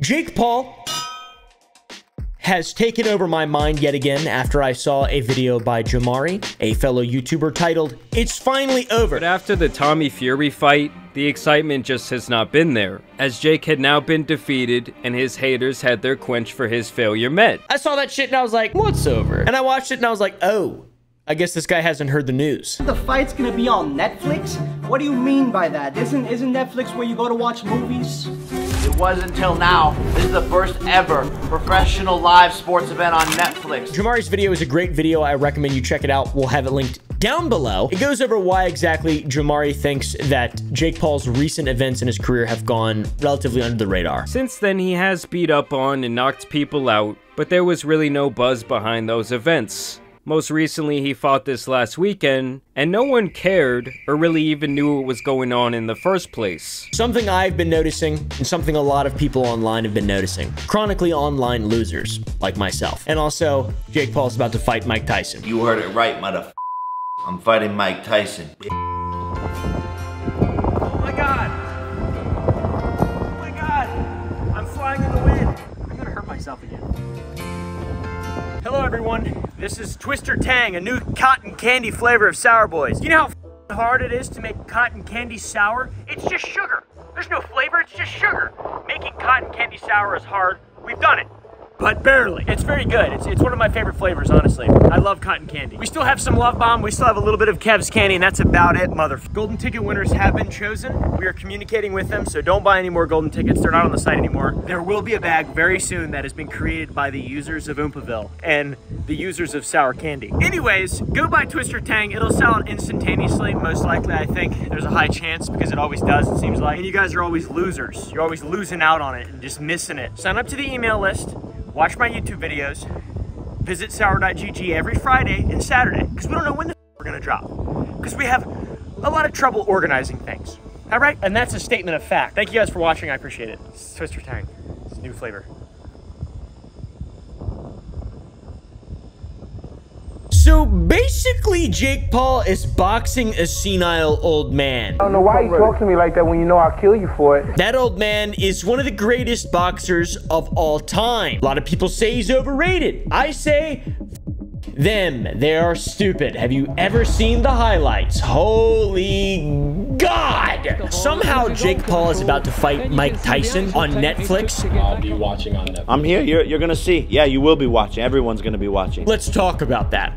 Jake Paul has taken over my mind yet again after I saw a video by Jamari, a fellow YouTuber, titled, "It's Finally Over." But after the Tommy Fury fight, the excitement just has not been there, as Jake had now been defeated and his haters had their quench for his failure met. I saw that shit and I was like, what's over? And I watched it and I was like, oh, I guess this guy hasn't heard the news. The fight's gonna be on Netflix? What do you mean by that? Isn't Netflix where you go to watch movies? It was until now. This is the first ever professional live sports event on Netflix. Jamari's video is a great video. I recommend you check it out. We'll have it linked down below. It goes over why exactly Jamari thinks that Jake Paul's recent events in his career have gone relatively under the radar. Since then, he has beat up on and knocked people out, but there was really no buzz behind those events. Most recently, he fought this last weekend, and no one cared or really even knew what was going on in the first place. Something I've been noticing, and something a lot of people online have been noticing. Chronically online losers, like myself. And also, Jake Paul's about to fight Mike Tyson. You heard it right, motherfucker. I'm fighting Mike Tyson. Oh my god! Oh my god! I'm flying in the wind! I'm gonna hurt myself again. Hello everyone, this is Twister Tang, a new cotton candy flavor of Sour Boys. You know how hard it is to make cotton candy sour? It's just sugar. There's no flavor, it's just sugar. Making cotton candy sour is hard. We've done it, but barely. It's very good. It's one of my favorite flavors, honestly. I love cotton candy. We still have some Love Bomb. We still have a little bit of Kev's Candy, and that's about it, Golden ticket winners have been chosen. We are communicating with them, so don't buy any more golden tickets. They're not on the site anymore. There will be a bag very soon that has been created by the users of Oompaville and the users of Sour Candy. Anyways, go buy Twister Tang. It'll sell out instantaneously, most likely, I think. There's a high chance because it always does, it seems like. And you guys are always losers. You're always losing out on it and just missing it. Sign up to the email list. Watch my YouTube videos, visit sour.gg every Friday and Saturday, because we don't know when we're gonna drop, because we have a lot of trouble organizing things, all right? And that's a statement of fact. Thank you guys for watching, I appreciate it. It's Twister Tang, it's a new flavor. So basically, Jake Paul is boxing a senile old man. I don't know why you talk to me like that when you know I'll kill you for it. That old man is one of the greatest boxers of all time. A lot of people say he's overrated. I say, them. They are stupid. Have you ever seen the highlights? Holy God! Somehow Jake Paul is about to fight Mike Tyson on Netflix. I'll be watching on Netflix. I'm here. You're gonna see. Yeah, you will be watching. Everyone's gonna be watching. Let's talk about that.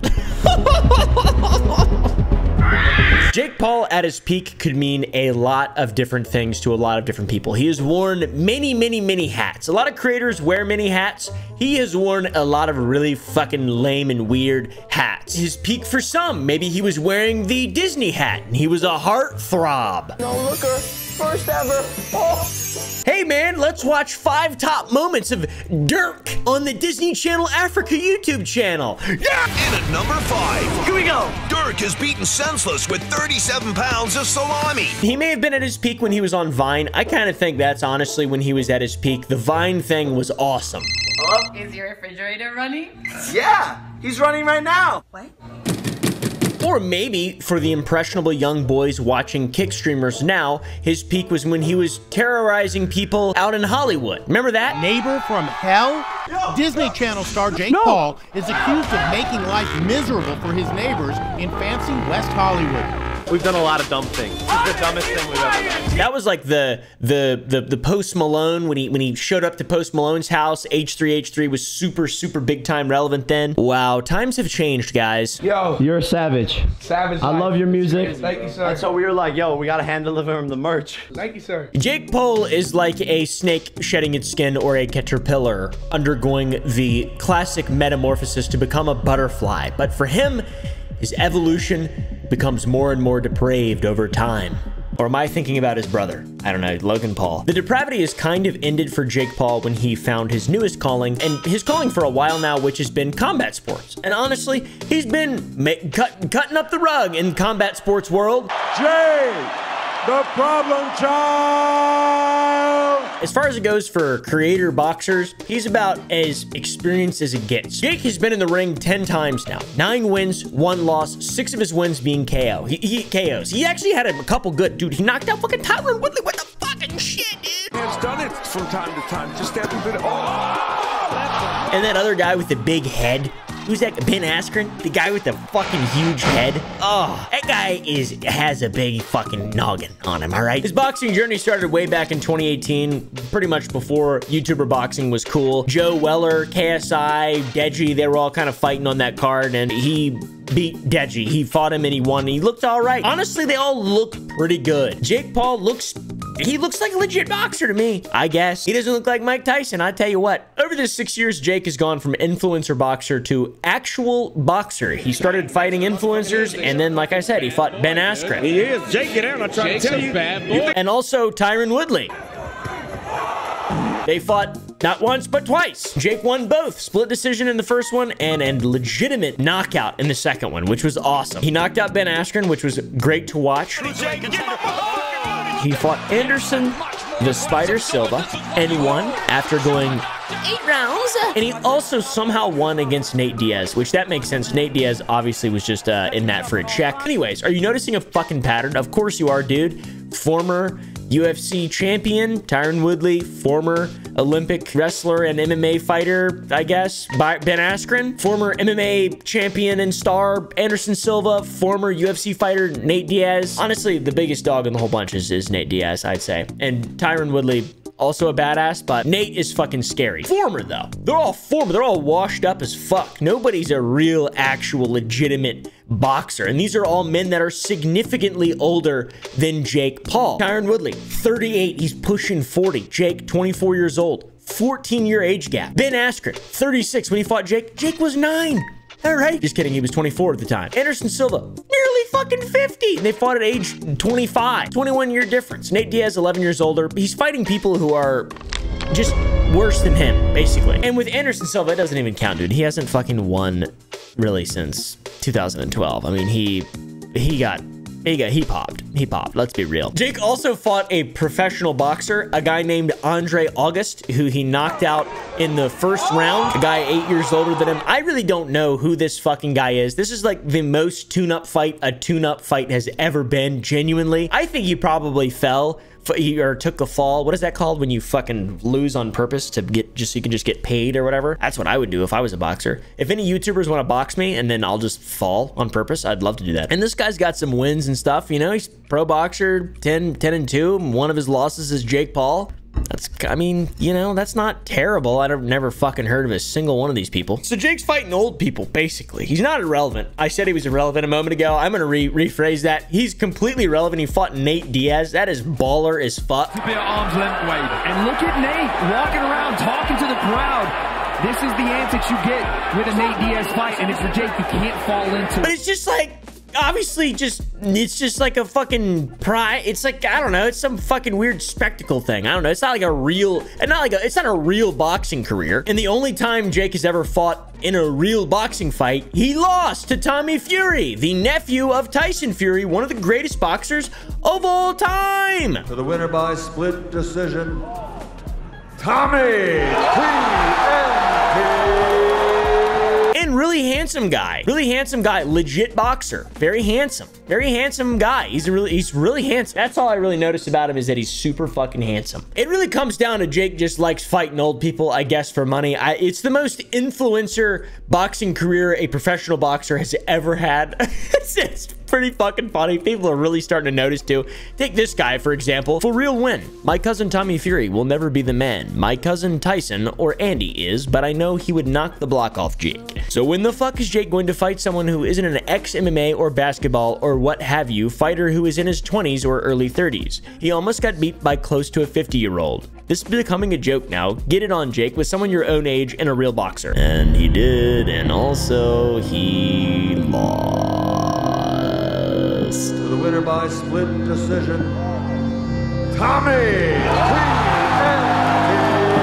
Jake Paul at his peak could mean a lot of different things to a lot of different people. He has worn many hats. A lot of creators wear many hats. He has worn a lot of really fucking lame and weird hats. His peak for some, maybe he was wearing the Disney hat and he was a heartthrob. No looker, first ever. Oh. Hey man, let's watch 5 top moments of Dirk on the Disney Channel Africa YouTube channel. And at number 5, Here we go. Dirk is beaten senseless with 37 pounds of salami. He may have been at his peak when he was on Vine. I kind of think that's honestly when he was at his peak. The Vine thing was awesome. Hello? Is your refrigerator running? Yeah, he's running right now. What? Or maybe for the impressionable young boys watching kick streamers now, his peak was when he was terrorizing people out in Hollywood. Remember that? Neighbor from hell? Disney Channel star Jake Paul is accused of making life miserable for his neighbors in fancy West Hollywood. We've done a lot of dumb things. This is the dumbest thing we've ever done. That was like the Post Malone when he showed up to Post Malone's house. H3H3 was super big time relevant then. Wow, times have changed, guys. Yo, You're a savage. savage. I love your music. Thank you, sir. And so we were like, yo, we gotta hand deliver him the merch. Thank you, sir. Jake Paul is like a snake shedding its skin or a caterpillar undergoing the classic metamorphosis to become a butterfly. But for him, his evolution becomes more and more depraved over time. Or am I thinking about his brother? I don't know, Logan Paul. The depravity has kind of ended for Jake Paul when he found his newest calling, and his calling for a while now, which has been combat sports. And honestly, he's been cutting up the rug in combat sports world. Jay, the problem child. As far as it goes for creator boxers, he's about as experienced as it gets. Jake has been in the ring 10 times now. 9 wins, 1 loss, 6 of his wins being KO. He KOs. He actually had a couple good, dude. He knocked out fucking Tyron Woodley. What the fucking shit, dude? It's done it from time to time. Just every bit of... Oh! And that other guy with the big head. Who's that? Ben Askren? The guy with the fucking huge head? Oh, that guy has a big fucking noggin on him, all right? His boxing journey started way back in 2018, pretty much before YouTuber boxing was cool. Joe Weller, KSI, Deji, they were all kind of fighting on that card, and he beat Deji. He fought him and he won. He looked all right. Honestly, they all look pretty good. Jake Paul looks like a legit boxer to me, I guess. He doesn't look like Mike Tyson, I tell you what. Over the 6 years, Jake has gone from influencer boxer to actual boxer. He started fighting influencers, and then, like I said, he fought Ben Askren. He is. Jake, get out. I'm trying to tell you. Bad boy. And also Tyron Woodley. They fought not once, but twice. Jake won both. Split decision in the first one and a legitimate knockout in the second one, which was awesome. He knocked out Ben Askren, which was great to watch. He fought Anderson the Spider Silva, and he won after going 8 rounds. And he also somehow won against Nate Diaz, which that makes sense. Nate Diaz obviously was just in that for a check. Anyways, are you noticing a fucking pattern? Of course you are, dude. Former UFC champion, Tyron Woodley, former Olympic wrestler and MMA fighter, I guess, Ben Askren, former MMA champion and star, Anderson Silva, former UFC fighter, Nate Diaz. Honestly, the biggest dog in the whole bunch is Nate Diaz, I'd say. And Tyron Woodley, also a badass, but Nate is fucking scary. Former, though. They're all former. They're all washed up as fuck. Nobody's a real, actual, legitimate boxer. And these are all men that are significantly older than Jake Paul. Tyron Woodley, 38. He's pushing 40. Jake, 24 years old. 14-year age gap. Ben Askren, 36. When he fought Jake, Jake was 9. All right. Just kidding. He was 24 at the time. Anderson Silva, nearly fucking 50. And they fought at age 25. 21-year difference. Nate Diaz, 11 years older. He's fighting people who are just worse than him, basically. And with Anderson Silva, it doesn't even count, dude. He hasn't fucking won really since 2012. I mean, he popped. He popped. Let's be real. Jake also fought a professional boxer, a guy named Andre August, who he knocked out in the first round. A guy 8 years older than him. I really don't know who this fucking guy is. This is like the most tune-up fight a tune-up fight has ever been, genuinely. I think he probably fell or took a fall. What is that called when you fucking lose on purpose to get just so you can just get paid or whatever? That's what I would do if I was a boxer. If any YouTubers want to box me and then I'll just fall on purpose, I'd love to do that. And this guy's got some wins and stuff, you know. He's pro boxer, 10-2. One of his losses is Jake Paul. That's, I mean, you know, that's not terrible. I've never fucking heard of a single one of these people. So Jake's fighting old people, basically. He's not irrelevant. I said he was irrelevant a moment ago. I'm gonna rephrase that. He's completely irrelevant. He fought Nate Diaz. That is baller as fuck. To be at arm's length, Wade. And look at Nate walking around, talking to the crowd. This is the antics you get with a Nate Diaz fight, and if you're Jake, you can't fall into it. But it's just like, obviously, it's just like a fucking pride. It's like, I don't know, it's some fucking weird spectacle thing. I don't know. It's not like a real, it's not a real boxing career. And the only time Jake has ever fought in a real boxing fight, he lost to Tommy Fury, the nephew of Tyson Fury, one of the greatest boxers of all time. For the winner by split decision, Tommy TNT. And really handsome guy, legit boxer, very handsome guy. He's really handsome. That's all I really noticed about him, is that he's super fucking handsome. It really comes down to Jake just likes fighting old people, I guess, for money. It's the most influencer boxing career a professional boxer has ever had. It's pretty fucking funny. People are really starting to notice too. Take this guy, for example. For real win. My cousin Tommy Fury will never be the man. My cousin Tyson or Andy is, but I know he would knock the block off Jake. So when the fuck is Jake going to fight someone who isn't an ex-MMA or basketball or what have you fighter who is in his 20s or early 30s? He almost got beat by close to a 50-year-old. This is becoming a joke now. Get it on, Jake, with someone your own age and a real boxer. And he did, and also he lost. For the winner by split decision, Tommy TNT.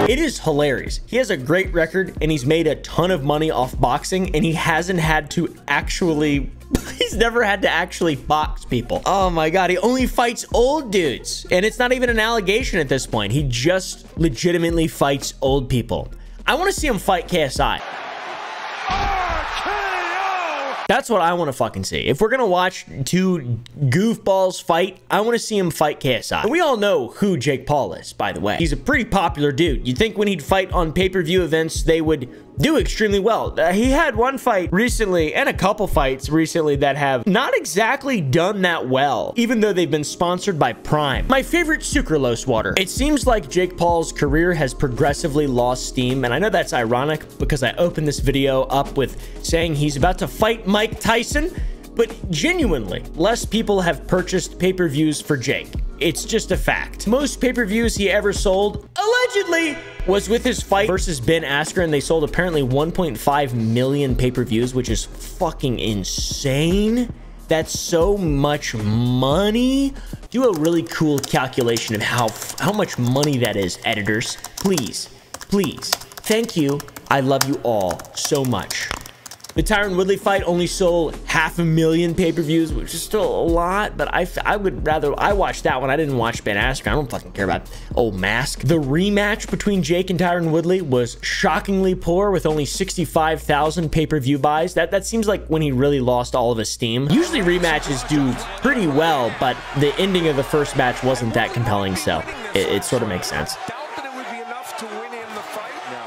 It is hilarious. He has a great record and he's made a ton of money off boxing, and he hasn't had to actually, he's never had to actually box people. Oh my God, he only fights old dudes. And it's not even an allegation at this point. He just legitimately fights old people. I want to see him fight KSI. RKO That's what I want to fucking see. If we're gonna watch two goofballs fight, I want to see him fight KSI. And we all know who Jake Paul is, by the way. He's a pretty popular dude. You'd think when he'd fight on pay-per-view events, they would do extremely well. He had one fight recently and a couple fights recently that have not exactly done that well, even though they've been sponsored by Prime. My favorite, sucralose water. It seems like Jake Paul's career has progressively lost steam, and I know that's ironic because I opened this video up with saying he's about to fight Mike Tyson, but genuinely, less people have purchased pay-per-views for Jake. It's just a fact. Most pay-per-views he ever sold, allegedly, was with his fight versus Ben Askren. They sold apparently 1.5 million pay-per-views, which is fucking insane. That's so much money. Do a really cool calculation of how much money that is, editors. Please, please. Thank you. I love you all so much. The Tyron Woodley fight only sold 500,000 pay-per-views, which is still a lot, but I would rather, I watched that one. I didn't watch Ben Askren. I don't fucking care about old Mask. The rematch between Jake and Tyron Woodley was shockingly poor with only 65,000 pay-per-view buys. That seems like when he really lost all of his steam. Usually rematches do pretty well, but the ending of the first match wasn't that compelling, so it sort of makes sense.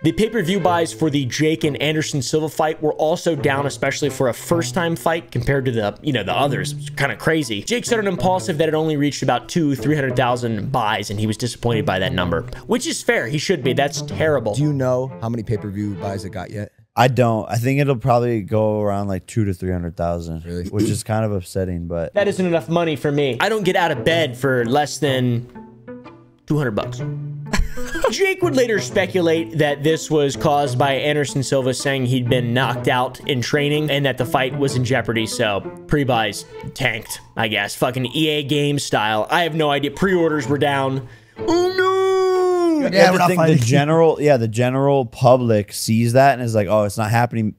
The pay-per-view buys for the Jake and Anderson Silva fight were also down, especially for a first-time fight compared to the, the others. It's kind of crazy. Jake said on Impulsive that it only reached about 200,000-300,000 buys, and he was disappointed by that number, which is fair. He should be. That's terrible. Do you know how many pay-per-view buys it got yet? I don't. I think it'll probably go around like 200,000 to 300,000, really? Which is kind of upsetting, but that isn't enough money for me. I don't get out of bed for less than $200. Jake would later speculate that this was caused by Anderson Silva saying he'd been knocked out in training and that the fight was in jeopardy, so pre-buys tanked, I guess. Fucking EA Games style. I have no idea. Pre-orders were down. Oh no! Yeah, the general public sees that and is like, oh, it's not happening.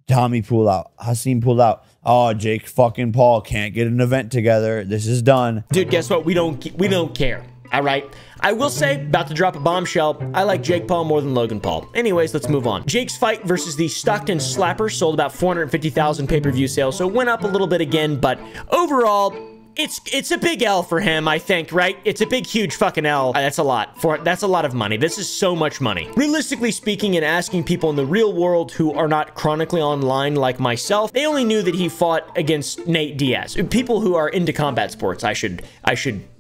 Tommy pulled out. Hasim pulled out. Oh, Jake fucking Paul can't get an event together. This is done. Dude, guess what? We don't care. All right. I will say, about to drop a bombshell, I like Jake Paul more than Logan Paul. Anyways, let's move on. Jake's fight versus the Stockton Slapper sold about 450,000 pay-per-view sales, so it went up a little bit again, but overall, it's a big L for him, I think, right? It's a big, huge fucking L. That's a lot. That's a lot of money. This is so much money. Realistically speaking, and asking people in the real world who are not chronically online like myself, they only knew that he fought against Nate Diaz. People who are into combat sports, I should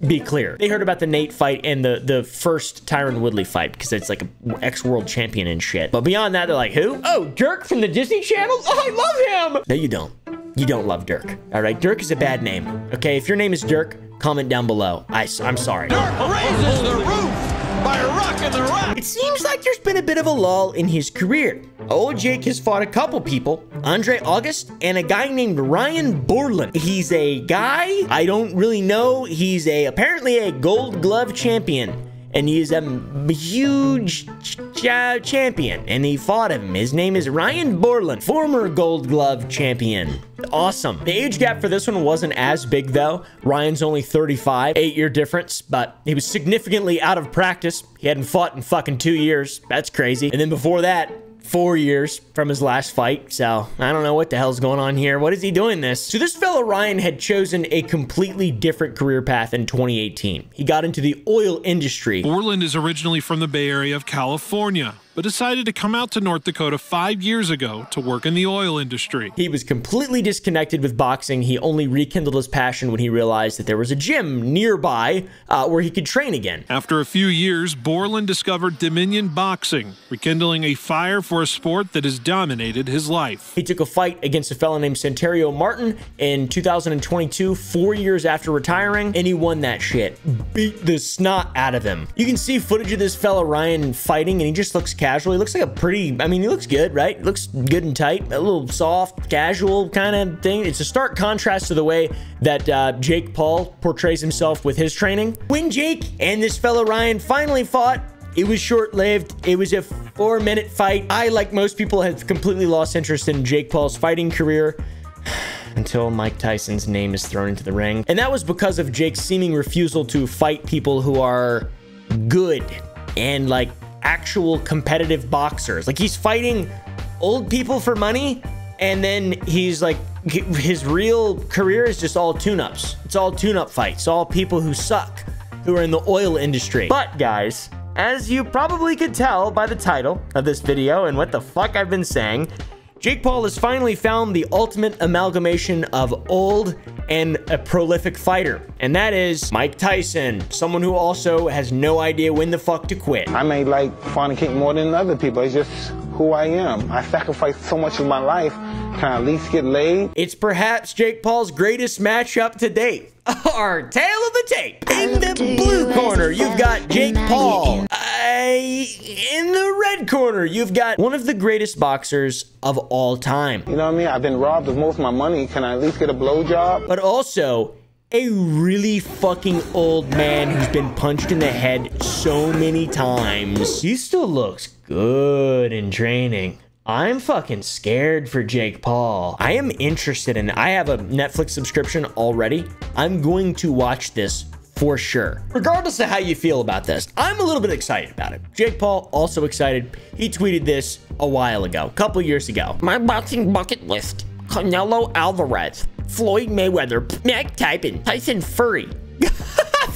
be clear. They heard about the Nate fight and the first Tyron Woodley fight because it's like an ex-world champion and shit. But beyond that, they're like, who? Oh, Dirk from the Disney Channel? Oh, I love him! No, you don't. You don't love Dirk, all right? Dirk is a bad name, okay? If your name is Dirk, comment down below. I'm sorry. Dirk raises the roof by rocking the rack. It seems like there's been a bit of a lull in his career. Old Jake has fought a couple people, Andre August and a guy named Ryan Borland. He's a guy, I don't really know. He's apparently a Gold Glove champion. And he's a huge champion, and he fought him. His name is Ryan Borland, former Gold Glove champion. Awesome. The age gap for this one wasn't as big, though. Ryan's only 35, 8-year difference, but he was significantly out of practice. He hadn't fought in fucking 2 years. That's crazy. And then before that, 4 years from his last fight, so I don't know what the hell's going on here. What is he doing this? So this fellow Ryan had chosen a completely different career path in 2018. He got into the oil industry. Borland is originally from the Bay Area of California, but decided to come out to North Dakota 5 years ago to work in the oil industry. He was completely disconnected with boxing. He only rekindled his passion when he realized that there was a gym nearby where he could train again. After a few years, Borland discovered Dominion Boxing, rekindling a fire for a sport that has dominated his life. He took a fight against a fellow named Santario Martin in 2022, 4 years after retiring, and he won that shit. Beat the snot out of him. You can see footage of this fellow Ryan fighting, and he just looks casual. He looks like a pretty, I mean, he looks good, right? He looks good and tight, a little soft, casual kind of thing. It's a stark contrast to the way that Jake Paul portrays himself with his training. When Jake and this fellow Ryan finally fought, it was short-lived. It was a 4-minute fight. I, like most people, have completely lost interest in Jake Paul's fighting career until Mike Tyson's name is thrown into the ring. And that was because of Jake's seeming refusal to fight people who are good and like actual competitive boxers. Like, he's fighting old people for money And then he's like, his real career is just all tune-ups. It's all tune-up fights. All people who suck, who are in the oil industry. But guys, as you probably could tell by the title of this video and what the fuck I've been saying, Jake Paul has finally found the ultimate amalgamation of old and a prolific fighter. And that is Mike Tyson, someone who also has no idea when the fuck to quit. I may like fornicate more than other people. It's just who I am. I sacrificed so much of my life. Can I at least get laid? It's perhaps Jake Paul's greatest matchup to date. Our tale of the tape. In the blue corner, you've got Jake Paul. In the red corner, you've got one of the greatest boxers of all time. You know what I mean? I've been robbed of most of my money. Can I at least get a blowjob? But also, a really fucking old man who's been punched in the head so many times. He still looks good in training. I'm fucking scared for Jake Paul. I am interested in, I have a Netflix subscription already. I'm going to watch this for sure. Regardless of how you feel about this, I'm a little bit excited about it. Jake Paul also excited. He tweeted this a while ago, a couple years ago. My boxing bucket list: Canelo Alvarez, Floyd Mayweather, Mike Tyson Fury.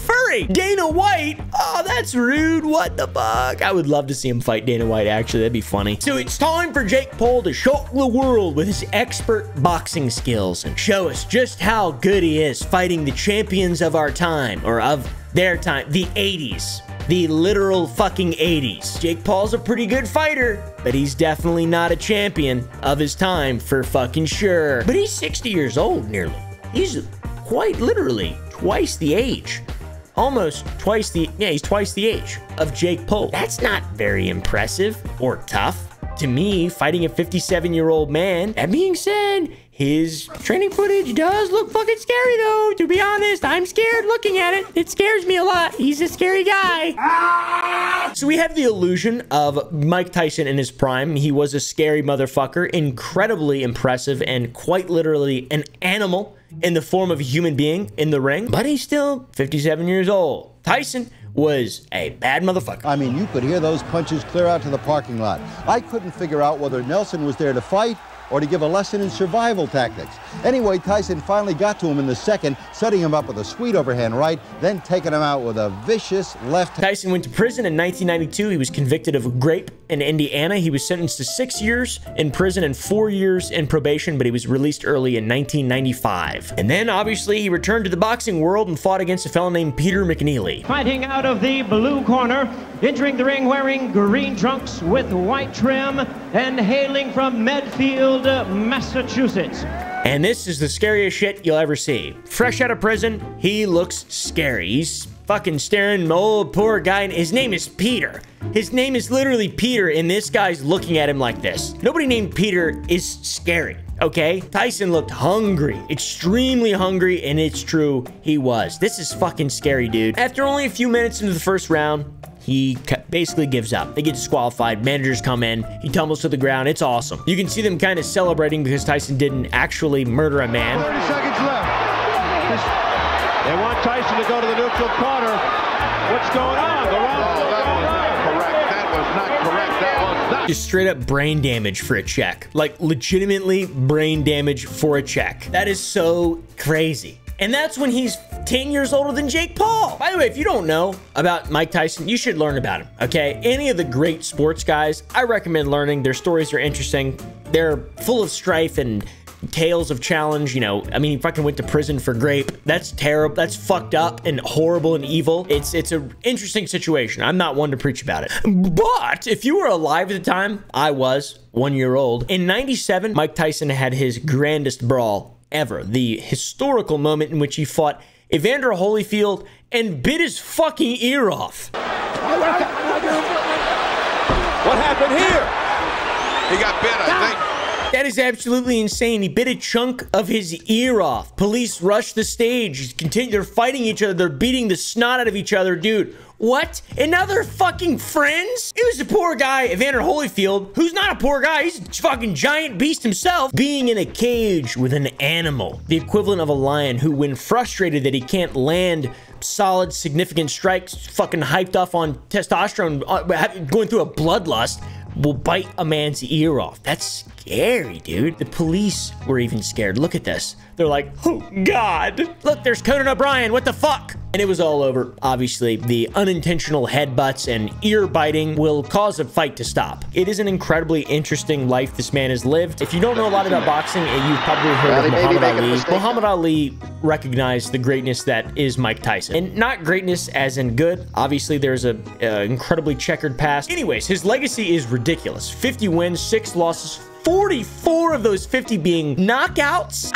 Fury! Dana White? Oh, that's rude. What the fuck? I would love to see him fight Dana White, actually. That'd be funny. So it's time for Jake Paul to shock the world with his expert boxing skills and show us just how good he is fighting the champions of our time, or of their time, the 80s. The literal fucking 80s. Jake Paul's a pretty good fighter, but he's definitely not a champion of his time for fucking sure. But he's 60 years old, nearly. He's quite literally twice the age. Almost twice the, yeah, he's twice the age of Jake Paul. That's not very impressive or tough to me, fighting a 57-year-old man. That being said, his training footage does look fucking scary though. To be honest, I'm scared looking at it. It scares me a lot. He's a scary guy. So we have the illusion of Mike Tyson in his prime. He was a scary motherfucker, incredibly impressive, and quite literally an animal in the form of a human being in the ring, but he's still 57 years old. Tyson was a bad motherfucker. I mean, you could hear those punches clear out to the parking lot. I couldn't figure out whether Nelson was there to fight or to give a lesson in survival tactics. Anyway, Tyson finally got to him in the second, setting him up with a sweet overhand right, then taking him out with a vicious left. Tyson went to prison in 1992. He was convicted of rape in Indiana. He was sentenced to 6 years in prison and 4 years in probation, but he was released early in 1995. And then, obviously, he returned to the boxing world and fought against a fellow named Peter McNeely. Fighting out of the blue corner, entering the ring wearing green trunks with white trim, and hailing from Medfield, Massachusetts. And this is the scariest shit you'll ever see. Fresh out of prison, he looks scary. He's fucking staring an old poor guy, and his name is Peter. His name is literally Peter, and this guy's looking at him like this. Nobody named Peter is scary, okay? Tyson looked hungry, extremely hungry, and it's true, he was. This is fucking scary, dude. After only a few minutes into the first round, he basically gives up. They get disqualified. Managers come in. He tumbles to the ground. It's awesome. You can see them kind of celebrating because Tyson didn't actually murder a man. 30 seconds left. They want Tyson to go to the neutral corner. What's going on? The round's still going on. Correct. That was not correct. That was not. Just straight up brain damage for a check. Like legitimately brain damage for a check. That is so crazy. And that's when he's 10 years older than Jake Paul. By the way, if you don't know about Mike Tyson, you should learn about him, okay? Any of the great sports guys, I recommend learning. Their stories are interesting. They're full of strife and tales of challenge. You know, I mean, he fucking went to prison for rape. That's terrible. That's fucked up and horrible and evil. It's an interesting situation. I'm not one to preach about it. But if you were alive at the time, I was 1 year old. In 97, Mike Tyson had his grandest brawl ever. The historical moment in which he fought Evander Holyfield and bit his fucking ear off. What happened here? He got bit, I think. That is absolutely insane. He bit a chunk of his ear off. Police rushed the stage. They're fighting each other. They're beating the snot out of each other. Dude, what? And now they're fucking friends? It was a poor guy, Evander Holyfield, who's not a poor guy. He's a fucking giant beast himself, being in a cage with an animal, the equivalent of a lion who, when frustrated that he can't land solid, significant strikes, fucking hyped off on testosterone, going through a bloodlust, will bite a man's ear off. That's scary, dude. The police were even scared. Look at this. They're like, oh God. Look, there's Conan O'Brien. What the fuck? And it was all over. Obviously, the unintentional headbutts and ear biting will cause a fight to stop. It is an incredibly interesting life this man has lived. If you don't know a lot about boxing, you've probably heard of Muhammad Ali. Muhammad Ali recognized the greatness that is Mike Tyson. And not greatness as in good. Obviously, there's a incredibly checkered past. Anyways, his legacy is ridiculous. 50 wins, 6 losses, 44 of those 50 being knockouts.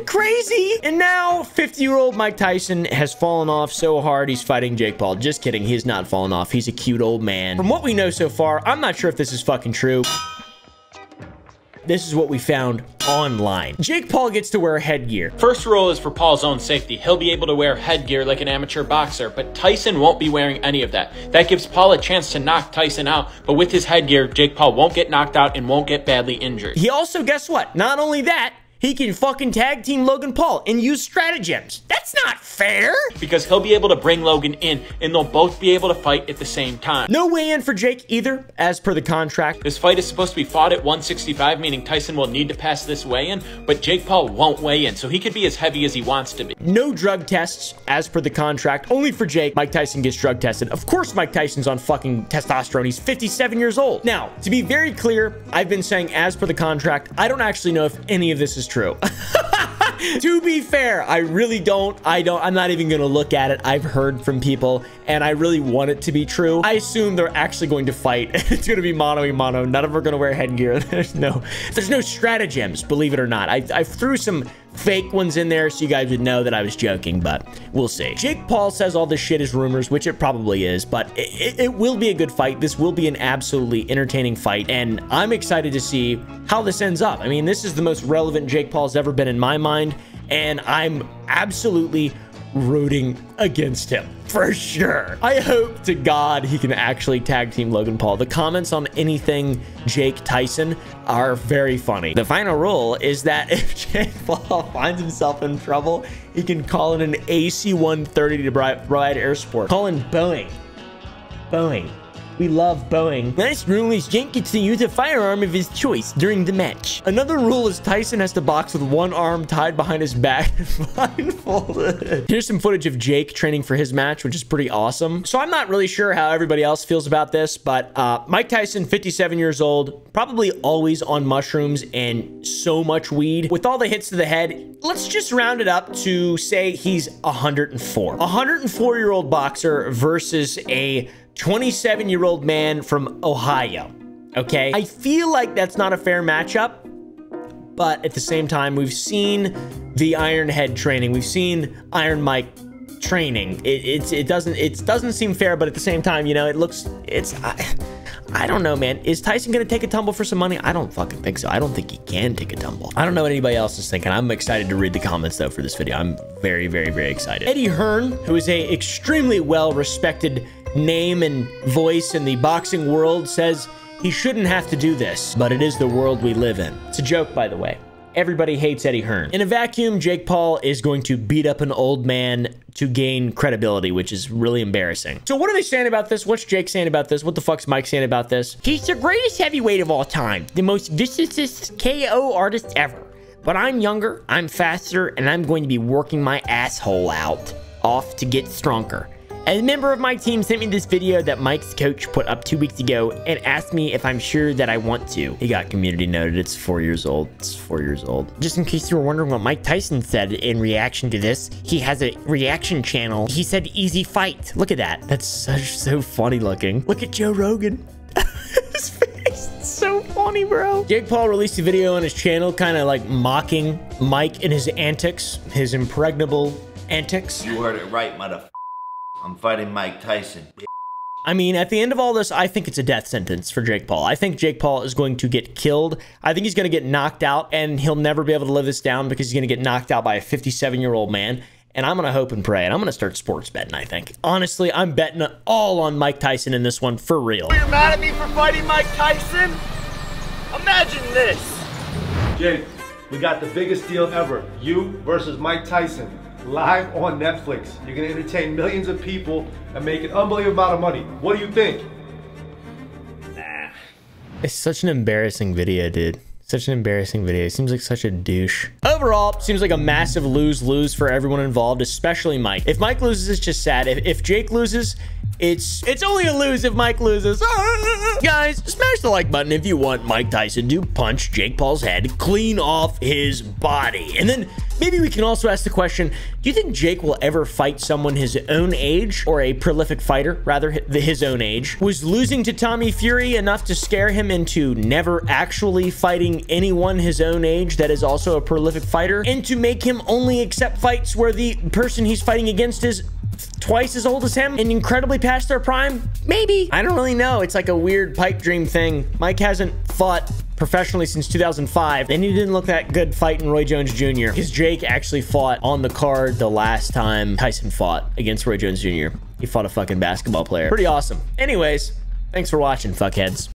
Crazy. And now 50-year-old Mike Tyson has fallen off so hard he's fighting Jake Paul. Just kidding. He's not fallen off. He's a cute old man. From what we know so far, I'm not sure if this is fucking true. This is what we found online. Jake Paul gets to wear headgear. First rule is for Paul's own safety. He'll be able to wear headgear like an amateur boxer, but Tyson won't be wearing any of that. That gives Paul a chance to knock Tyson out, but with his headgear, Jake Paul won't get knocked out and won't get badly injured. He also, guess what? Not only that, he can fucking tag team Logan Paul and use stratagems. That's not fair. Because he'll be able to bring Logan in and they'll both be able to fight at the same time. No weigh-in for Jake either, as per the contract. This fight is supposed to be fought at 165, meaning Tyson will need to pass this weigh-in, but Jake Paul won't weigh in, so he could be as heavy as he wants to be. No drug tests, as per the contract. Only for Jake. Mike Tyson gets drug tested. Of course Mike Tyson's on fucking testosterone. He's 57 years old. Now, to be very clear, I've been saying as per the contract, I don't actually know if any of this is true. To be fair, I really don't. I'm not even going to look at it. I've heard from people, and I really want it to be true. I assume they're actually going to fight. It's going to be mano-a-mano. None of them are going to wear headgear. There's no stratagems, believe it or not. I threw some fake ones in there so you guys would know that I was joking, but we'll see. Jake Paul says all this shit is rumors, which it probably is, but it will be a good fight. This will be an absolutely entertaining fight, and I'm excited to see how this ends up. I mean, this is the most relevant Jake Paul's ever been in my mind, and I'm absolutely rooting against him for sure. I hope to God he can actually tag team Logan Paul. The comments on anything Jake Tyson are very funny. The final rule is that if Jake Paul finds himself in trouble, he can call in an AC-130 to provide air support. Call in Boeing. Boeing. We love Boeing. Last rule is Jake gets to use a firearm of his choice during the match. Another rule is Tyson has to box with one arm tied behind his back and blindfolded. Here's some footage of Jake training for his match, which is pretty awesome. So I'm not really sure how everybody else feels about this, but Mike Tyson, 57 years old, probably always on mushrooms and so much weed. With all the hits to the head, let's just round it up to say he's 104. 104-year-old boxer versus a 27-year-old man from Ohio, okay? I feel like that's not a fair matchup, but at the same time, we've seen the Iron Head training. We've seen Iron Mike training. It doesn't seem fair, but at the same time, you know, I don't know, man. Is Tyson gonna take a tumble for some money? I don't fucking think so. I don't think he can take a tumble. I don't know what anybody else is thinking. I'm excited to read the comments though for this video. I'm very, very, very excited. Eddie Hearn, who is a extremely well-respected name and voice in the boxing world, says he shouldn't have to do this, but it is the world we live in. It's a joke, by the way. Everybody hates Eddie Hearn. In a vacuum, Jake Paul is going to beat up an old man to gain credibility, which is really embarrassing. So what are they saying about this? What's Jake saying about this? What the fuck's Mike saying about this? He's the greatest heavyweight of all time, the most viciousest KO artist ever. But I'm younger, I'm faster, and I'm going to be working my asshole off to get stronger. A member of my team sent me this video that Mike's coach put up 2 weeks ago and asked me if I'm sure that I want to. He got community noted. It's 4 years old. It's 4 years old. Just in case you were wondering what Mike Tyson said in reaction to this, he has a reaction channel. He said easy fight. Look at that. That's so funny looking. Look at Joe Rogan. His face is so funny, bro. Jake Paul released a video on his channel kind of like mocking Mike and his antics, his impregnable antics. You heard it right, motherfucker. I'm fighting Mike Tyson. I mean, at the end of all this, I think it's a death sentence for Jake Paul. I think Jake Paul is going to get killed. I think he's going to get knocked out, and he'll never be able to live this down because he's going to get knocked out by a 57-year-old man. And I'm going to hope and pray, and I'm going to start sports betting, I think. Honestly, I'm betting all on Mike Tyson in this one, for real. You're mad at me for fighting Mike Tyson? Imagine this. Jake, we got the biggest deal ever. You versus Mike Tyson. live on Netflix. You're gonna entertain millions of people and make an unbelievable amount of money. What do you think? It's such an embarrassing video, dude. Such an embarrassing video. It seems like such a douche. Overall, seems like a massive lose-lose for everyone involved, especially Mike. If Mike loses, it's just sad. If Jake loses, it's only a lose if Mike loses. Guys, smash the like button if you want Mike Tyson to punch Jake Paul's head clean off his body. And then maybe we can also ask the question, do you think Jake will ever fight someone his own age, or a prolific fighter, rather, his own age? Was losing to Tommy Fury enough to scare him into never actually fighting anyone his own age that is also a prolific fighter, and to make him only accept fights where the person he's fighting against is twice as old as him and incredibly past their prime? Maybe. I don't really know. It's like a weird pipe dream thing. Mike hasn't fought professionally since 2005, and he didn't look that good fighting Roy Jones Jr. because Jake actually fought on the card the last time Tyson fought against Roy Jones Jr. He fought a fucking basketball player. Pretty awesome. Anyways, thanks for watching, fuckheads.